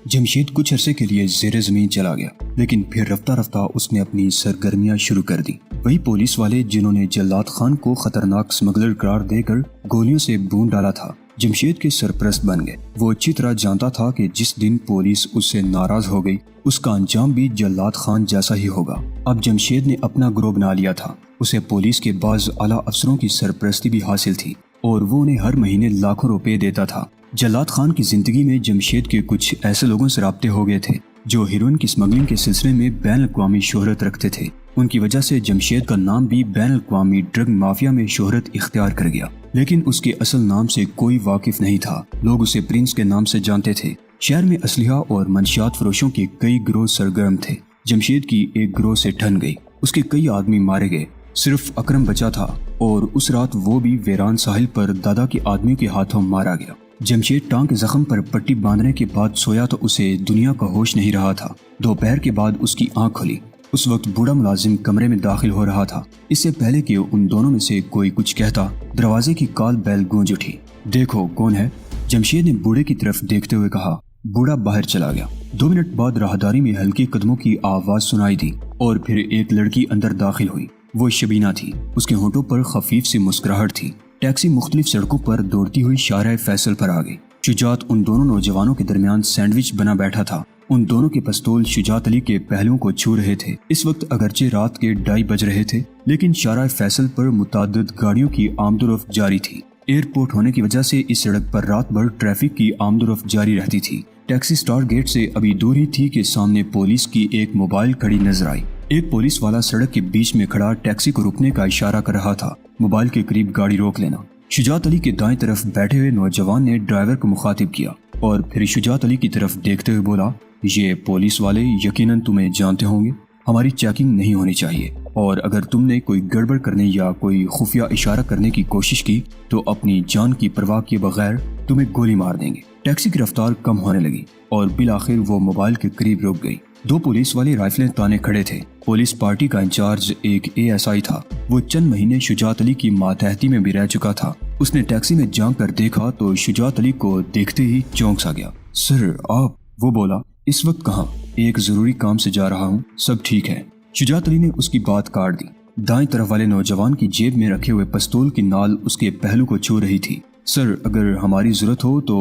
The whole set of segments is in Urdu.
جمشید کچھ عرصے کے لیے زیر زمین چلا گیا، لیکن پھر رفتہ رفتہ اس نے اپنی سرگرمیاں شروع کر دی۔ وہی پولیس والے جنہوں نے جلات خان کو خطرناک سمگلر قرار دے کر گولیوں سے بھون ڈالا تھا، جمشید کے سرپرست بن گئے۔ وہ اچھی طرح جانتا تھا کہ جس دن پولیس اس سے ناراض ہو گئی، اس کا انجام بھی جلات خان جیسا ہی ہوگا۔ اب جمشید نے اپنا گروہ بنا لیا تھا۔ اسے پولیس کے بعض اعلیٰ افسروں کی سرپرستی بھی حاصل تھی اور وہ انہیں ہر مہینے لاکھوں روپے دیتا تھا۔ جلات خان کی زندگی میں جمشید کے کچھ ایسے لوگوں سے رابطے ہو گئے تھے جو ہیروئن کی اسمگلنگ کے سلسلے میں بین الاقوامی شہرت رکھتے تھے۔ ان کی وجہ سے جمشید کا نام بھی بین الاقوامی ڈرگ مافیا میں شہرت اختیار کر گیا، لیکن اس کے اصل نام سے کوئی واقف نہیں تھا۔ لوگ اسے پرنس کے نام سے جانتے تھے۔ شہر میں اسلحہ اور منشیات فروشوں کے کئی گروہ سرگرم تھے۔ جمشید کی ایک گروہ سے ٹھن گئی، اس کے کئی آدمی مارے گئے، صرف اکرم بچا تھا اور اس رات وہ بھی ویران ساحل پر دادا کے آدمیوں کے ہاتھوں مارا گیا۔ جمشید ٹانگ کے زخم پر پٹی باندھنے کے بعد سویا تو اسے دنیا کا ہوش نہیں رہا تھا۔ دوپہر کے بعد اس کی آنکھ کھلی۔ اس وقت بوڑھا ملازم کمرے میں داخل ہو رہا تھا۔ اس سے پہلے کہ ان دونوں میں سے کوئی کچھ کہتا، دروازے کی کال بیل گونج اٹھی۔ دیکھو کون ہے؟ جمشید نے بوڑھے کی طرف دیکھتے ہوئے کہا۔ بوڑھا باہر چلا گیا۔ 2 منٹ بعد راہداری میں ہلکے قدموں کی آواز سنائی دی اور پھر ایک لڑکی اندر داخل ہوئی۔ وہ شبینہ تھی۔ اس کے ہونٹوں پر خفیف سی مسکراہٹ تھی۔ ٹیکسی مختلف سڑکوں پر دوڑتی ہوئی شارع فیصل پر آ گئی۔ شجاعت ان دونوں نوجوانوں کے درمیان سینڈوچ بنا بیٹھا تھا۔ ان دونوں کے پستول شجاعت علی کے پہلوؤں کو چھو رہے تھے۔ اس وقت اگرچہ رات کے 2:30 بج رہے تھے، لیکن شارع فیصل پر متعدد گاڑیوں کی آمد و رفت جاری تھی۔ ایئرپورٹ ہونے کی وجہ سے اس سڑک پر رات بھر ٹریفک کی آمد و رفت جاری رہتی تھی۔ ٹیکسی سٹار گیٹ سے ابھی دور ہی تھی کہ سامنے پولیس کی ایک موبائل کھڑی نظر آئی۔ ایک پولیس والا سڑک کے بیچ میں کھڑا ٹیکسی کو رکنے کا اشارہ کر رہا تھا۔ موبائل کے قریب گاڑی روک لینا۔ شجاعت علی کے دائیں طرف بیٹھے ہوئے نوجوان نے ڈرائیور کو مخاطب کیا اور پھر شجاعت علی کی طرف دیکھتے ہوئے بولا، یہ پولیس والے یقیناً تمہیں جانتے ہوں گے۔ ہماری چیکنگ نہیں ہونی چاہیے، اور اگر تم نے کوئی گڑبڑ کرنے یا کوئی خفیہ اشارہ کرنے کی کوشش کی تو اپنی جان کی پرواہ کیے بغیر تمہیں گولی مار دیں گے۔ ٹیکسی کی رفتار کم ہونے لگی اور بالآخر وہ موبائل کے قریب رک گئی۔ 2 پولیس والے رائفلیں تانے کھڑے تھے۔ پولیس پارٹی کا انچارج ایک ASI تھا۔ وہ چند مہینے شجاعت علی کی ماتحتی میں بھی رہ چکا تھا۔ اس نے ٹیکسی میں جھانک کر دیکھا تو شجاعت علی کو دیکھتے ہی چونک سا گیا۔ سر آپ؟ وہ بولا۔ اس وقت کہاں؟ ایک ضروری کام سے جا رہا ہوں، سب ٹھیک ہے۔ شجاعت علی نے اس کی بات کاٹ دی۔ دائیں طرف والے نوجوان کی جیب میں رکھے ہوئے پستول کی نال اس کے پہلو کو چھو رہی تھی۔ سر اگر ہماری ضرورت ہو تو…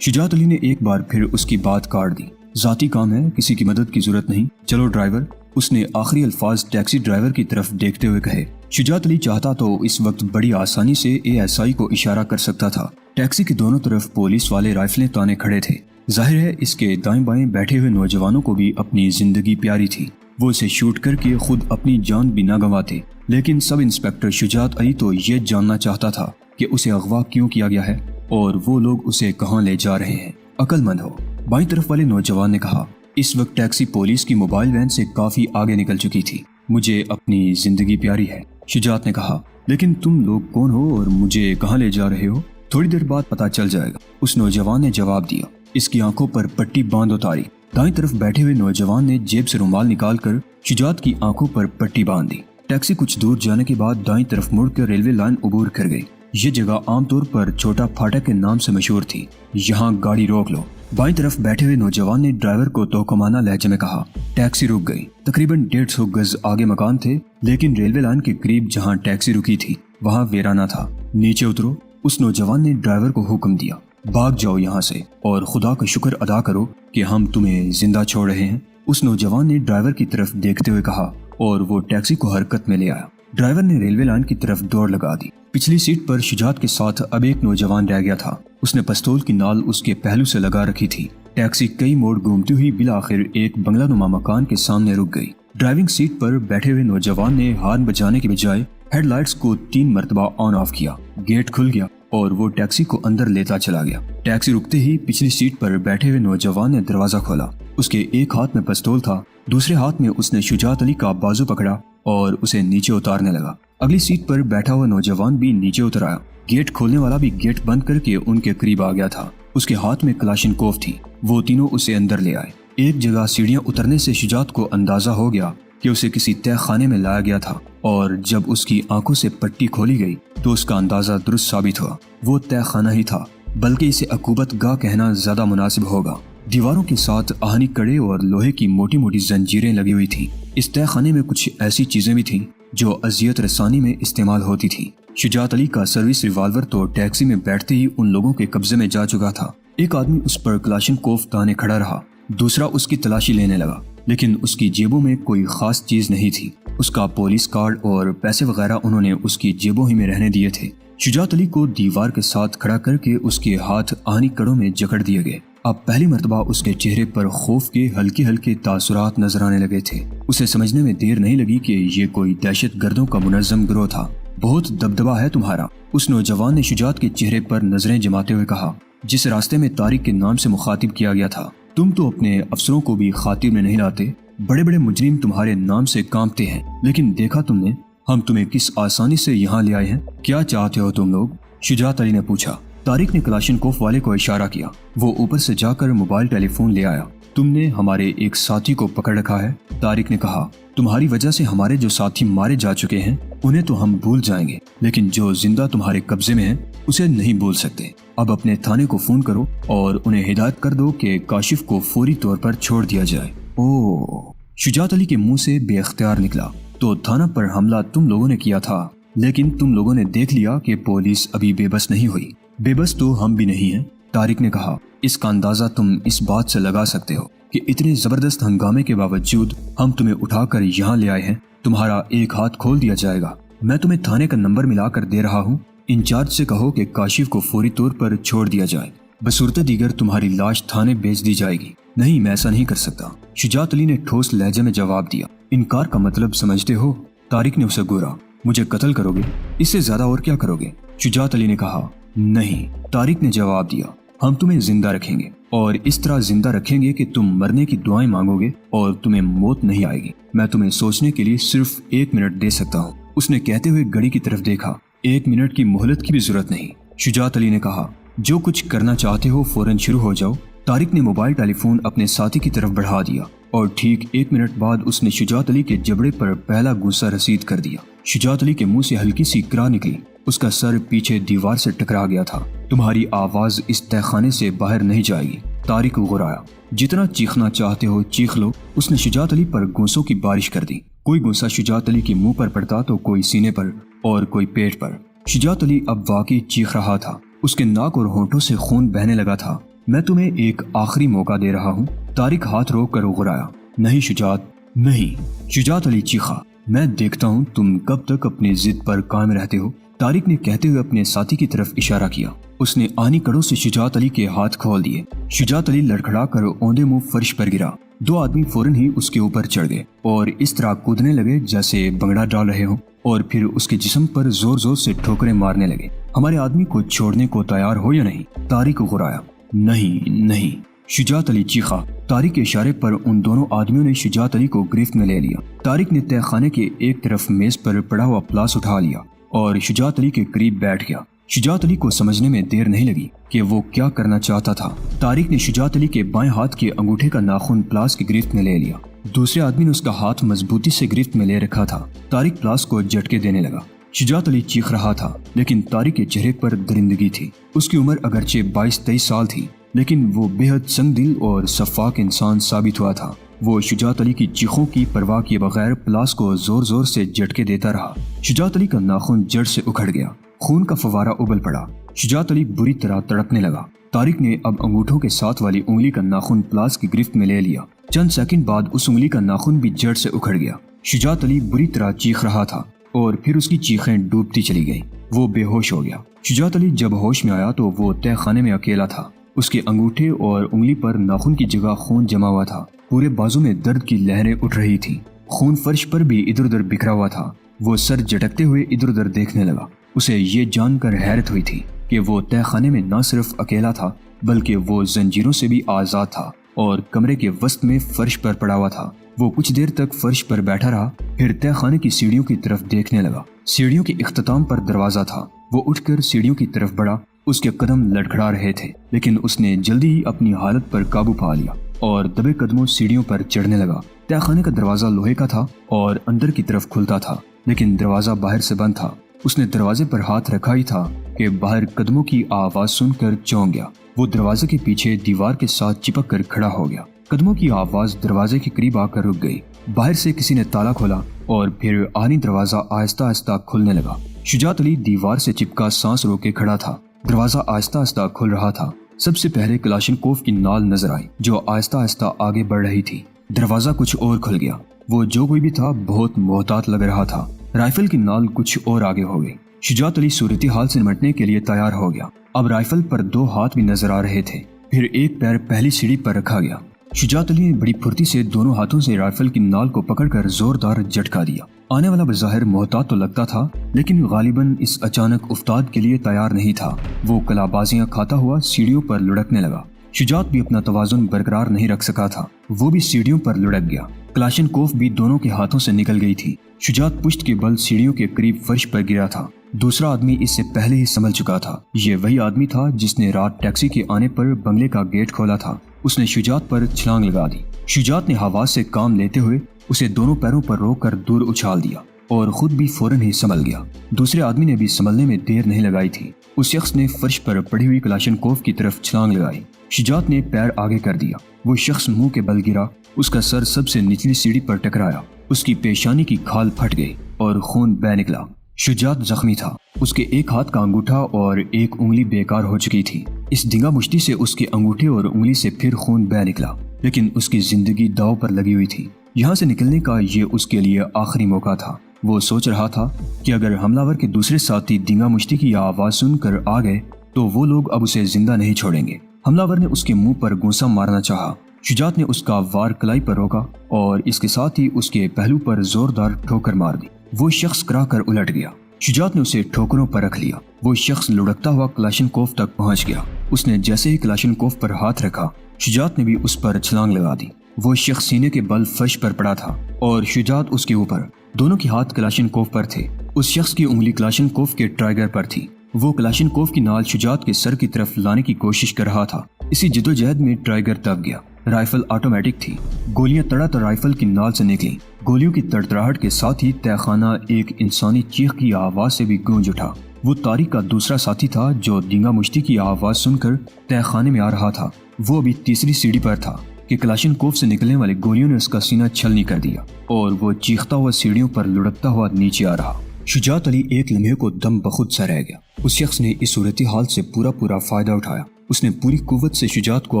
شجاعت علی نے ایک بار پھر اس کی بات کاٹ دی۔ ذاتی کام ہے، کسی کی مدد کی ضرورت نہیں۔ چلو ڈرائیور، اس نے آخری الفاظ ٹیکسی ڈرائیور کی طرف دیکھتے ہوئے کہے۔ شجاعت علی چاہتا تو اس وقت بڑی آسانی سے ASI کو اشارہ کر سکتا تھا۔ ٹیکسی کے دونوں طرف پولیس والے رائفلیں تانے کھڑے تھے۔ ظاہر ہے اس کے دائیں بائیں بیٹھے ہوئے نوجوانوں کو بھی اپنی زندگی پیاری تھی۔ وہ اسے شوٹ کر کے خود اپنی جان بھی نہ گنواتے، لیکن سب انسپکٹر شجاعت علی تو یہ جاننا چاہتا تھا کہ اسے اغوا کیوں کیا گیا ہے اور وہ لوگ اسے کہاں لے جا رہے ہیں۔ عقل مند ہو، بائیں طرف والے نوجوان نے کہا۔ اس وقت ٹیکسی پولیس کی موبائل وین سے کافی آگے نکل چکی تھی۔ مجھے اپنی زندگی پیاری ہے، شجاعت نے کہا، لیکن تم لوگ کون ہو اور مجھے کہاں لے جا رہے ہو؟ تھوڑی دیر بعد پتہ چل جائے گا، اس نوجوان نے جواب دیا۔ اس کی آنکھوں پر پٹی باندھ اتاری۔ دائیں طرف بیٹھے ہوئے نوجوان نے جیب سے رومال نکال کر شجاعت کی آنکھوں پر پٹی باندھ دی۔ ٹیکسی کچھ دور جانے کے بعد دائیں طرف مڑ کر ریلوے لائن عبور کر گئی۔ یہ جگہ عام طور پر چھوٹا پھاٹک کے نام سے مشہور تھی۔ یہاں گاڑی روک لو، بائیں طرف بیٹھے ہوئے نوجوان نے ڈرائیور کو توہمانہ لہجے میں کہا۔ ٹیکسی رک گئی۔ تقریباً 150 گز آگے مکان تھے، لیکن ریلوے لائن کے قریب جہاں ٹیکسی رکی تھی وہاں ویرانہ تھا۔ نیچے اترو، اس نوجوان نے ڈرائیور کو حکم دیا۔ بھاگ جاؤ یہاں سے اور خدا کا شکر ادا کرو کہ ہم تمہیں زندہ چھوڑ رہے ہیں، اس نوجوان نے ڈرائیور کی طرف دیکھتے ہوئے کہا اور وہ ٹیکسی کو حرکت میں لے آیا۔ ڈرائیور نے ریلوے لائن کی طرف دوڑ لگا دی۔ پچھلی سیٹ پر شجاعت کے ساتھ اب ایک نوجوان رہ گیا تھا۔ اس نے پستول کی نال اس کے پہلو سے لگا رکھی تھی۔ ٹیکسی کئی موڑ گھومتی ہوئی بالآخر ایک بنگلہ نما مکان کے سامنے رک گئی۔ ڈرائیونگ سیٹ پر بیٹھے ہوئے نوجوان نے ہارن بجانے کے بجائے ہیڈ لائٹس کو 3 مرتبہ آن آف کیا۔ گیٹ کھل گیا اور وہ ٹیکسی کو اندر لیتا چلا گیا۔ ٹیکسی رکتے ہی پچھلی سیٹ پر بیٹھے ہوئے نوجوان نے دروازہ کھولا۔ اس کے ایک ہاتھ میں پستول تھا، دوسرے ہاتھ میں اس نے شجاعت علی کا بازو پکڑا اور اسے نیچے اتارنے لگا۔ اگلی سیٹ پر بیٹھا ہوا نوجوان بھی نیچے اتر آیا۔ گیٹ کھولنے والا بھی گیٹ بند کر کے ان کے قریب آ گیا تھا۔ اس کے ہاتھ میں کلاشنکوف تھی۔ وہ تینوں اسے اندر لے آئے۔ ایک جگہ سیڑھیاں اترنے سے شجاعت کو اندازہ ہو گیا کہ اسے کسی تہہ خانے میں لایا گیا تھا، اور جب اس کی آنکھوں سے پٹی کھولی گئی تو اس کا اندازہ درست ثابت ہوا۔ وہ تہہ خانہ ہی تھا، بلکہ اسے عقوبت گاہ کہنا زیادہ مناسب ہوگا۔ دیواروں کے ساتھ آہنی کڑے اور لوہے کی موٹی موٹی زنجیریں لگی ہوئی تھیں۔ اس تہہ خانے میں کچھ ایسی چیزیں بھی تھیں جو اذیت رسانی میں استعمال ہوتی تھیں۔ شجاعت علی کا سروس ریوالور تو ٹیکسی میں بیٹھتے ہی ان لوگوں کے قبضے میں جا چکا تھا۔ ایک آدمی اس پر کلاشنکوف تانے کھڑا رہا، دوسرا اس کی تلاشی لینے لگا، لیکن اس کی جیبوں میں کوئی خاص چیز نہیں تھی۔ اس کا پولیس کارڈ اور پیسے وغیرہ انہوں نے اس کی جیبوں ہی میں رہنے دیے تھے۔ شجاعت علی کو دیوار کے ساتھ کھڑا کر کے اس کے ہاتھ آہنی کڑوں میں جکڑ دیے گئے۔ اب پہلی مرتبہ اس کے چہرے پر خوف کے ہلکے ہلکے تاثرات نظر آنے لگے تھے۔ اسے سمجھنے میں دیر نہیں لگی کہ یہ کوئی دہشت گردوں کا منظم گروہ تھا۔ بہت دبدبا ہے تمہارا، اس نوجوان نے شجاعت کے چہرے پر نظریں جماتے ہوئے کہا، جس راستے میں طارق کے نام سے مخاطب کیا گیا تھا۔ تم تو اپنے افسروں کو بھی خاطب میں نہیں لاتے، بڑے بڑے مجرم تمہارے نام سے کانپتے ہیں، لیکن دیکھا تم نے ہم تمہیں کس آسانی سے یہاں لے آئے ہیں؟ کیا چاہتے ہو تم لوگ؟ شجاعت علی نے پوچھا۔ طارق نے کلاشنکوف والے کو اشارہ کیا۔ وہ اوپر سے جا کر موبائل ٹیلی فون لے آیا۔ تم نے ہمارے ایک ساتھی کو پکڑ رکھا ہے، طارق نے کہا۔ تمہاری وجہ سے ہمارے جو ساتھی مارے جا چکے ہیں انہیں تو ہم بھول جائیں گے، لیکن جو زندہ تمہارے قبضے میں ہے اسے نہیں بھول سکتے۔ اب اپنے تھانے کو فون کرو اور انہیں ہدایت کر دو کہ کاشف کو فوری طور پر چھوڑ دیا جائے۔ اوہ، شجاعت علی کے منہ سے بے اختیار نکلا، تو تھانہ پر حملہ تم لوگوں نے کیا تھا، لیکن تم لوگوں نے دیکھ لیا کہ پولیس ابھی بے بس نہیں ہوئی۔ بے بس تو ہم بھی نہیں ہیں، طارق نے کہا۔ اس کا اندازہ تم اس بات سے لگا سکتے ہو کہ اتنے زبردست ہنگامے کے باوجود ہم تمہیں اٹھا کر یہاں لے آئے ہیں۔ تمہارا ایک ہاتھ کھول دیا جائے گا۔ میں تمہیں تھانے کا نمبر ملا کر دے رہا ہوں، انچارج سے کہو کہ کاشف کو فوری طور پر چھوڑ دیا جائے، بصورت دیگر تمہاری لاش تھانے بھیج دی جائے گی۔ نہیں، میں ایسا نہیں کر سکتا، شجاعت علی نے ٹھوس لہجے میں جواب دیا۔ انکار کا مطلب سمجھتے ہو؟ طارق نے اسے گورا۔ مجھے قتل کرو گے؟ اس سے زیادہ اور کیا کرو گے؟ شجاعت علی نے کہا۔ نہیں، طارق نے جواب دیا، ہم تمہیں زندہ رکھیں گے، اور اس طرح زندہ رکھیں گے کہ تم مرنے کی دعائیں مانگو گے اور تمہیں موت نہیں آئے گی۔ میں تمہیں سوچنے کے لیے صرف 1 منٹ دے سکتا ہوں۔ اس نے کہتے ہوئے گھڑی کی طرف دیکھا۔ 1 منٹ کی مہلت کی بھی ضرورت نہیں، شجاعت علی نے کہا۔ جو کچھ کرنا چاہتے ہو فوراً شروع ہو جاؤ۔ طارق نے موبائل ٹیلی فون اپنے ساتھی کی طرف بڑھا دیا اور ٹھیک 1 منٹ بعد اس نے شجاعت علی کے جبڑے پر پہلا گوسہ رسید کر دیا۔ شجاعت علی کے منہ سے ہلکی سی کرا نکلی، اس کا سر پیچھے دیوار سے ٹکرا گیا تھا۔ تمہاری آواز اس تہہ خانے سے باہر نہیں جائے گی، طارق غرایا۔ جتنا چیخنا چاہتے ہو چیخ لو۔ اس نے شجاعت علی پر گوسوں کی بارش کر دی۔ کوئی گوسہ شجاعت علی کے منہ پر پڑتا تو کوئی سینے پر اور کوئی پیٹ پر۔ شجاعت علی اب واقعی چیخ رہا تھا، اس کے ناک اور ہونٹوں سے خون بہنے لگا تھا۔ میں تمہیں ایک آخری موقع دے رہا ہوں، طارق ہاتھ روک کر غرایا۔ نہیں شجاعت، نہیں، شجاعت علی چیخا۔ میں دیکھتا ہوں تم کب تک اپنی ضد پر قائم رہتے ہو، طارق نے کہتے ہوئے اپنے ساتھی کی طرف اشارہ کیا۔ اس نے آہنی کڑوں سے شجاعت علی کے ہاتھ کھول دیے۔ شجاعت علی لڑکھڑا کر اوندے منہ فرش پر گرا۔ 2 آدمی فوراً ہی اس کے اوپر چڑھ گئے اور اس طرح کودنے لگے جیسے بنگڑا ڈال رہے ہوں، اور پھر اس کے جسم پر زور زور سے ٹھوکریں مارنے لگے۔ ہمارے آدمی کو چھوڑنے کو تیار ہو یا نہیں؟ طارق غرایا۔ نہیں نہیں، شجاعت علی چیخا۔ طارق کے اشارے پر ان دونوں آدمیوں نے شجاعت علی کو گرفت میں لے لیا۔ طارق نے تہہ خانے کے ایک طرف میز پر پڑا ہوا پلاس اٹھا لیا اور شجاعت علی کے قریب بیٹھ گیا۔ شجاعت علی کو سمجھنے میں دیر نہیں لگی کہ وہ کیا کرنا چاہتا تھا۔ طارق نے شجاعت علی کے بائیں ہاتھ کے انگوٹھے کا ناخن پلاس کی گرفت میں لے لیا۔ دوسرے آدمی نے اس کا ہاتھ مضبوطی سے گرفت میں لے رکھا تھا۔ طارق پلاس کو جھٹکے دینے لگا۔ شجاعت علی چیخ رہا تھا، لیکن طارق کے چہرے پر درندگی تھی۔ اس کی عمر اگرچہ 22-23 سال تھی، لیکن وہ بے حد سنگ دل اور شفاق انسان ثابت ہوا تھا۔ وہ شجاعت علی کی چیخوں کی پرواہ کیے بغیر پلاس کو زور زور سے جھٹکے دیتا رہا۔ شجاعت علی کا ناخن جڑ سے اکھڑ گیا، خون کا فوارہ ابل پڑا۔ شجاعت علی بری طرح تڑپنے لگا۔ طارق نے اب انگوٹھوں کے ساتھ والی انگلی کا ناخن پلاس کی گرفت میں لے لیا۔ چند سیکنڈ بعد اس انگلی کا ناخن بھی جڑ سے اکھڑ گیا۔ شجاعت علی بری طرح چیخ رہا تھا اور پھر اس کی چیخیں ڈوبتی چلی گئیں۔ وہ بے ہوش ہو گیا۔ شجاعت علی جب ہوش میں آیا تو وہ تہہ خانے میں اکیلا تھا۔ اس کے انگوٹھے اور انگلی پر ناخن کی جگہ خون جمع ہوا تھا۔ پورے بازو میں درد کی لہریں اٹھ رہی تھی۔ خون فرش پر بھی ادھر ادھر بکھرا ہوا تھا۔ وہ سر جھٹکتے ہوئے ادھر ادھر دیکھنے لگا۔ اسے یہ جان کر حیرت ہوئی تھی کہ وہ تہہ خانے میں نہ صرف اکیلا تھا بلکہ وہ زنجیروں سے بھی آزاد تھا اور کمرے کے وسط میں فرش پر پڑا ہوا تھا۔ وہ کچھ دیر تک فرش پر بیٹھا رہا، پھر تہہ خانے کی سیڑھیوں کی طرف دیکھنے لگا۔ سیڑھیوں کے اختتام پر دروازہ تھا۔ وہ اٹھ کر سیڑھیوں کی طرف بڑھا۔ اس کے قدم لڑکھڑا رہے تھے، لیکن اس نے جلدی ہی اپنی حالت پر قابو پا لیا اور دبے قدموں سیڑھیوں پر چڑھنے لگا۔ تہہ خانے کا دروازہ لوہے کا تھا اور اندر کی طرف کھلتا تھا، لیکن دروازہ باہر سے بند تھا۔ اس نے دروازے پر ہاتھ رکھا ہی تھا کہ باہر قدموں کی آواز سن کر چونک گیا۔ وہ دروازے کے پیچھے دیوار کے ساتھ چپک کر کھڑا ہو گیا۔ قدموں کی آواز دروازے کے قریب آ کر رک گئی۔ باہر سے کسی نے تالا کھولا اور پھر آہنی دروازہ آہستہ آہستہ کھلنے لگا۔ شجاعت علی دیوار سے چپکا سانس روک کے کھڑا تھا۔ دروازہ آہستہ آہستہ کھل رہا تھا۔ سب سے پہلے کلاشنکوف کی نال نظر آئی جو آہستہ آہستہ آگے بڑھ رہی تھی۔ دروازہ کچھ اور کھل گیا۔ وہ جو کوئی بھی تھا بہت محتاط لگ رہا تھا۔ رائفل کی نال کچھ اور آگے ہو گئی۔ شجاعت علی صورتحال سے نمٹنے کے لیے تیار ہو گیا۔ اب رائفل پر 2 ہاتھ بھی نظر آ رہے تھے۔ پھر ایک پیر پہلی سیڑھی پر رکھا گیا۔ شجاعت علی نے بڑی پھرتی سے دونوں ہاتھوں سے رائفل کی نال کو پکڑ کر زوردار جھٹکا دیا۔ آنے والا بظاہر محتاط تو لگتا تھا لیکن غالباً اس اچانک افتاد کے لیے تیار نہیں تھا۔ وہ کلابازیاں کھاتا ہوا سیڑھیوں پر لڑکنے لگا۔ شجاعت بھی اپنا توازن برقرار نہیں رکھ سکا تھا۔ وہ بھی سیڑھیوں پر لڑک گیا۔ کلاشنکوف بھی دونوں کے ہاتھوں سے نکل گئی تھی۔ شجاعت پشت کے بل سیڑھیوں کے قریب فرش پر گرا تھا۔ دوسرا آدمی اس سے پہلے ہی سنبھل چکا تھا۔ یہ وہی آدمی تھا جس نے رات ٹیکسی کے آنے پر بنگلے کا گیٹ کھولا تھا۔ اس نے شجاعت پر چھلانگ لگا دی۔ شجاعت نے حواس سے کام لیتے ہوئے اسے دونوں پیروں پر روک کر دور اچھال دیا اور خود بھی فوراً ہی سنبھل گیا۔ دوسرے آدمی نے بھی سنبھلنے میں دیر نہیں لگائی تھی۔ اس شخص نے فرش پر پڑی ہوئی کلاشنکوف کی طرف چھلانگ لگائی۔ شجاعت نے پیر آگے کر دیا۔ وہ شخص منہ کے بل گرا۔ اس کا سر سب سے نچلی سیڑھی پر ٹکرایا۔ اس کی پیشانی کی کھال پھٹ گئی اور خون بہہ نکلا۔ شجاعت زخمی تھا۔ اس کے ایک ہاتھ کا انگوٹھا اور ایک انگلی بیکار ہو چکی تھی۔ اس دنگا مشتی سے اس کے انگوٹھے اور انگلی سے پھر خون بہہ نکلا لیکن اس کی زندگی داؤ پر لگی ہوئی تھی۔ یہاں سے نکلنے کا یہ اس کے لیے آخری موقع تھا۔ وہ سوچ رہا تھا کہ اگر حملہ ور کے دوسرے ساتھی دنگا مشتی کی آواز سن کر آ گئے تو وہ لوگ اب اسے زندہ نہیں چھوڑیں گے۔ حملہ ور نے اس کے منہ پر گونسا مارنا چاہا۔ شجاعت نے اس کا وار کلائی پر روکا اور اس کے ساتھ ہی اس کے پہلو پر زوردار ٹھوکر مار دی۔ وہ شخص کرا کر الٹ گیا۔ شجاعت نے اسے ٹھوکروں پر رکھ لیا۔ وہ شخص لڑکتا ہوا کلاشنکوف تک پہنچ گیا۔ اس نے جیسے ہی کلاشنکوف پر ہاتھ رکھا شجاعت نے بھی اس پر چھلانگ لگا دی۔ وہ شخص سینے کے بل فرش پر پڑا تھا اور شجاعت اس کے اوپر۔ دونوں کے ہاتھ کلاشنکوف پر تھے۔ اس شخص کی انگلی کلاشنکوف کے ٹرائگر پر تھی۔ وہ کلاشنکوف کی نال شجاعت کے سر کی طرف لانے کی کوشش کر رہا تھا۔ اسی جدوجہد میں ٹرائگر دب گیا۔ رائفل آٹومیٹک تھی۔ گولیاں تڑا تڑ رائفل کی نال سے نکلیں۔ گولیوں کی تڑتڑاہٹ کے ساتھ ہی تہہ خانہ ایک انسانی چیخ کی آواز سے بھی گونج اٹھا۔ وہ طارق کا دوسرا ساتھی تھا جو دنگا مشتی کی آواز سن کر تہہ خانے میں آ رہا تھا۔ وہ ابھی تیسری سیڑھی پر تھا کہ کلاشنکوف سے نکلنے والے گولیوں نے اس کا سینہ چھلنی کر دیا اور وہ چیختا ہوا سیڑھیوں پر لڑکتا ہوا نیچے آ رہا۔ شجاعت علی ایک لمحے کو دم بخود سا رہ گیا۔ اس شخص نے اس صورتحال سے پورا فائدہ اٹھایا۔ اس نے پوری قوت سے شجاعت کو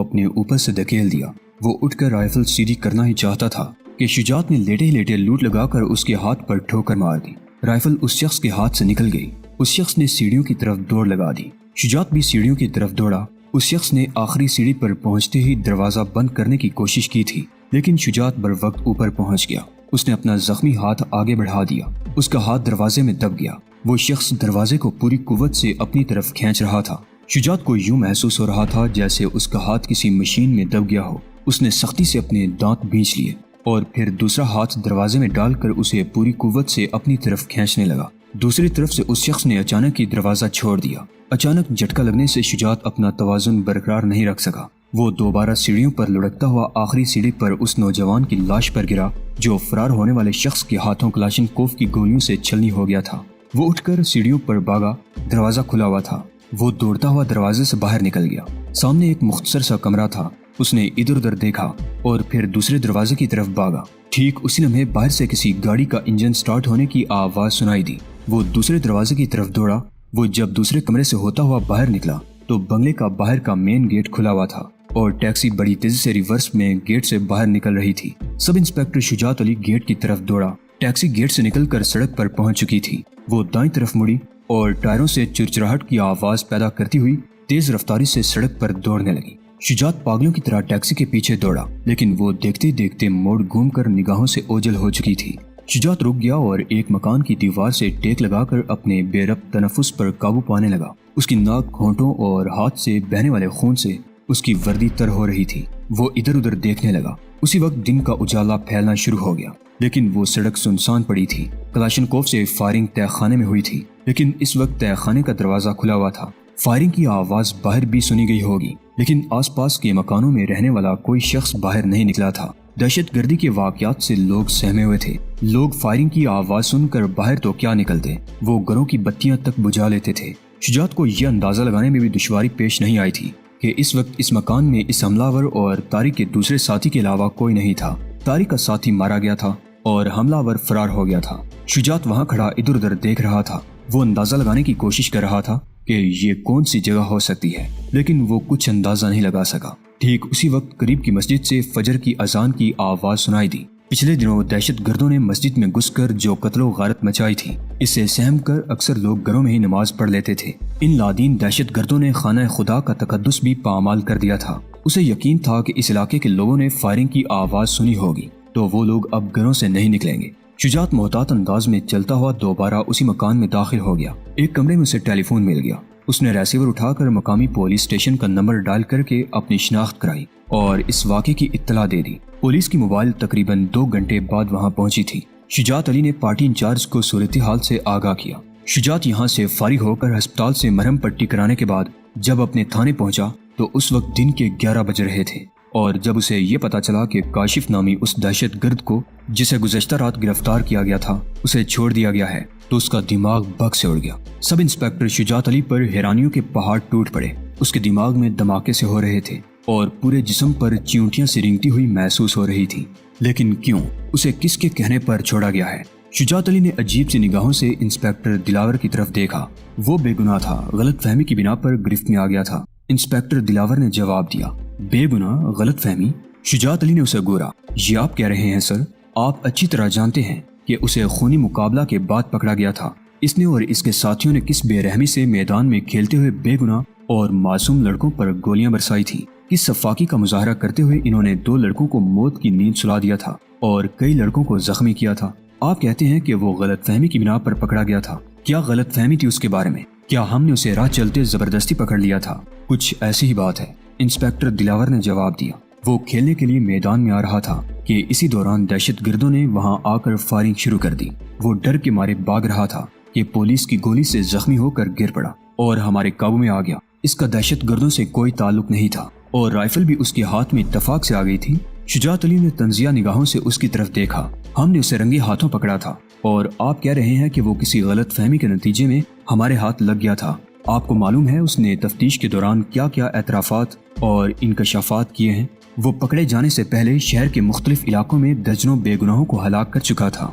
اپنے اوپر سے دھکیل دیا۔ وہ اٹھ کر رائفل سیدھی کرنا ہی چاہتا تھا کہ شجاعت نے لیٹے لیٹے لوٹ لگا کر اس کے ہاتھ پر ٹھوکر مار دی۔ رائفل اس شخص کے ہاتھ سے نکل گئی۔ اس شخص نے سیڑھیوں کی طرف دوڑ لگا دی۔ شجاعت بھی سیڑھیوں کی طرف دوڑا۔ اس شخص نے آخری سیڑھی پر پہنچتے ہی دروازہ بند کرنے کی کوشش کی تھی لیکن شجاعت بر وقت اوپر پہنچ گیا۔ اس نے اپنا زخمی ہاتھ آگے بڑھا دیا۔ اس کا ہاتھ دروازے میں دب گیا۔ وہ شخص دروازے کو پوری قوت سے اپنی طرف کھینچ رہا تھا۔ شجاعت کو یوں محسوس ہو رہا تھا جیسے اس کا ہاتھ کسی مشین میں دب گیا ہو۔ اس نے سختی سے اپنے دانت بھینچ لیے اور پھر دوسرا ہاتھ دروازے میں ڈال کر اسے پوری قوت سے اپنی طرف کھینچنے لگا۔ دوسری طرف سے اس شخص نے اچانک ہی دروازہ چھوڑ دیا۔ اچانک جھٹکا لگنے سے شجاعت اپنا توازن برقرار نہیں رکھ سکا۔ وہ دوبارہ سیڑھیوں پر لڑکتا ہوا آخری سیڑھی پر اس نوجوان کی لاش پر گرا جو فرار ہونے والے شخص کے ہاتھوں کلاشنکوف کی گولیوں سے چھلنی ہو گیا تھا۔ وہ اٹھ کر سیڑھیوں پر بھاگا۔ دروازہ کھلا ہوا تھا۔ وہ دوڑتا ہوا دروازے سے باہر نکل گیا۔ سامنے ایک مختصر سا کمرہ تھا۔ اس نے ادھر ادھر دیکھا اور پھر دوسرے دروازے کی طرف بھاگا۔ ٹھیک اسی لمحے باہر سے کسی گاڑی کا انجن سٹارٹ ہونے کی آواز سنائی دی۔ وہ دوسرے دروازے کی طرف دوڑا۔ وہ جب دوسرے کمرے سے ہوتا ہوا باہر نکلا تو بنگلے کا باہر کا مین گیٹ کھلا ہوا تھا اور ٹیکسی بڑی تیزی سے ریورس میں گیٹ سے باہر نکل رہی تھی۔ سب انسپیکٹر شجاعت علی گیٹ کی طرف دوڑا۔ ٹیکسی گیٹ سے نکل کر سڑک پر پہنچ چکی تھی۔ وہ دائیں طرف مڑی اور ٹائروں سے چرچراہٹ کی آواز پیدا کرتی ہوئی تیز رفتاری سے سڑک پر دوڑنے لگی۔ شجاعت پاگلوں کی طرح ٹیکسی کے پیچھے دوڑا لیکن وہ دیکھتے دیکھتے موڑ گھوم کر نگاہوں سے اوجھل ہو چکی تھی۔ شجاعت رک گیا اور ایک مکان کی دیوار سے ٹیک لگا کر اپنے بے ربط تنفس پر قابو پانے لگا۔ اس کی ناک، ہونٹوں اور ہاتھ سے بہنے والے خون سے اس کی وردی تر ہو رہی تھی۔ وہ ادھر ادھر دیکھنے لگا۔ اسی وقت دن کا اجالا پھیلنا شروع ہو گیا لیکن وہ سڑک سنسان پڑی تھی۔ کلاشنکوف سے فائرنگ تہہ خانے میں ہوئی تھی لیکن اس وقت تہہ خانے کا دروازہ کھلا ہوا تھا۔ فائرنگ کی آواز باہر بھی سنی گئی ہوگی لیکن آس پاس کے مکانوں میں رہنے والا کوئی شخص باہر نہیں نکلا تھا۔ دہشت گردی کے واقعات سے لوگ سہمے ہوئے تھے۔ لوگ فائرنگ کی آواز سن کر باہر تو کیا نکلتے، وہ گھروں کی بتیاں تک بجھا لیتے تھے۔ شجاعت کو یہ اندازہ لگانے میں بھی دشواری پیش نہیں آئی تھی کہ اس وقت اس مکان میں اس حملہ ور اور طارق کے دوسرے ساتھی کے علاوہ کوئی نہیں تھا۔ طارق کا ساتھی مارا گیا تھا اور حملہ ور فرار ہو گیا تھا۔ شجاعت وہاں کھڑا ادھر ادھر دیکھ رہا تھا۔ وہ اندازہ لگانے کی کوشش کر رہا تھا کہ یہ کون سی جگہ ہو سکتی ہے، لیکن وہ کچھ اندازہ نہیں لگا سکا۔ ٹھیک اسی وقت قریب کی مسجد سے فجر کی اذان کی آواز سنائی دی۔ پچھلے دنوں دہشت گردوں نے مسجد میں گھس کر جو قتل و غارت مچائی تھی، اس سے سہم کر اکثر لوگ گھروں میں ہی نماز پڑھ لیتے تھے۔ ان لادین دہشت گردوں نے خانہ خدا کا تقدس بھی پامال کر دیا تھا۔ اسے یقین تھا کہ اس علاقے کے لوگوں نے فائرنگ کی آواز سنی ہوگی تو وہ لوگ اب گھروں سے نہیں نکلیں گے۔ شجاعت محتاط انداز میں چلتا ہوا دوبارہ اسی مکان میں داخل ہو گیا۔ ایک کمرے میں اسے ٹیلی فون مل گیا۔ اس نے ریسیور اٹھا کر مقامی پولیس اسٹیشن کا نمبر ڈائل کر کے اپنی شناخت کرائی اور اس واقعے کی اطلاع دے دی۔ پولیس کی موبائل تقریباً 2 گھنٹے بعد وہاں پہنچی تھی۔ شجاعت علی نے پارٹی انچارج کو صورتحال سے آگاہ کیا۔ شجاعت یہاں سے فارغ ہو کر ہسپتال سے مرہم پٹی کرانے کے بعد جب اپنے تھانے پہنچا تو اس وقت دن کے 11 بج رہے تھے، اور جب اسے یہ پتا چلا کہ کاشف نامی اس دہشت گرد کو جسے گزشتہ رات گرفتار کیا گیا تھا اسے چھوڑ دیا گیا ہے تو اس کا دماغ بگ سے اڑ گیا۔ سب انسپکٹر شجاعت علی پر حیرانیوں کے پہاڑ ٹوٹ پڑے۔ اس کے دماغ میں دھماکے سے ہو رہے تھے اور پورے جسم پر چیونٹیاں سی رینگتی ہوئی محسوس ہو رہی تھی۔ لیکن کیوں؟ اسے کس کے کہنے پر چھوڑا گیا ہے؟ شجاعت علی نے عجیب سی نگاہوں سے انسپکٹر دلاور کی طرف دیکھا۔ وہ بے گناہ تھا، غلط فہمی کی بنا پر گرفت میں آ گیا تھا۔ انسپکٹر دلاور نے جواب دیا، بے گناہ؟ غلط فہمی؟ شجاعت علی نے اسے گورا۔ یہ آپ کہہ رہے ہیں سر؟ آپ اچھی طرح جانتے ہیں کہ اسے خونی مقابلہ کے بعد پکڑا گیا تھا۔ اس نے اور اس کے ساتھیوں نے کس بے رحمی سے میدان میں کھیلتے ہوئے بے گناہ اور معصوم لڑکوں پر گولیاں برسائی تھی۔ کس صفاقی کا مظاہرہ کرتے ہوئے انہوں نے 2 لڑکوں کو موت کی نیند سلا دیا تھا اور کئی لڑکوں کو زخمی کیا تھا۔ آپ کہتے ہیں کہ وہ غلط فہمی کی بنا پر پکڑا گیا تھا۔ کیا غلط فہمی تھی اس کے بارے میں؟ کیا ہم نے اسے راہ چلتے زبردستی پکڑ لیا تھا؟ کچھ ایسی ہی بات ہے، انسپکٹر دلاور نے جواب دیا۔ وہ کھیلنے کے لیے میدان میں آ رہا تھا کہ اسی دوران دہشت گردوں نے وہاں آ کر فائرنگ شروع کر دی۔ وہ ڈر کے مارے بھاگ رہا تھا کہ پولیس کی گولی سے زخمی ہو کر گر پڑا اور ہمارے قابو میں آ گیا۔ اس کا دہشت گردوں سے کوئی تعلق نہیں تھا اور رائفل بھی اس کے ہاتھ میں اتفاق سے آ گئی تھی۔ شجاعت علی نے تنزیہ نگاہوں سے اس کی طرف دیکھا۔ ہم نے اسے رنگے ہاتھوں پکڑا تھا اور آپ کہہ رہے ہیں کہ وہ کسی غلط فہمی کے نتیجے میں ہمارے ہاتھ لگ گیا تھا۔ آپ کو معلوم ہے اس نے تفتیش کے دوران کیا کیا اعترافات اور انکشافات کیے ہیں؟ وہ پکڑے جانے سے پہلے شہر کے مختلف علاقوں میں درجنوں بے گناہوں کو ہلاک کر چکا تھا۔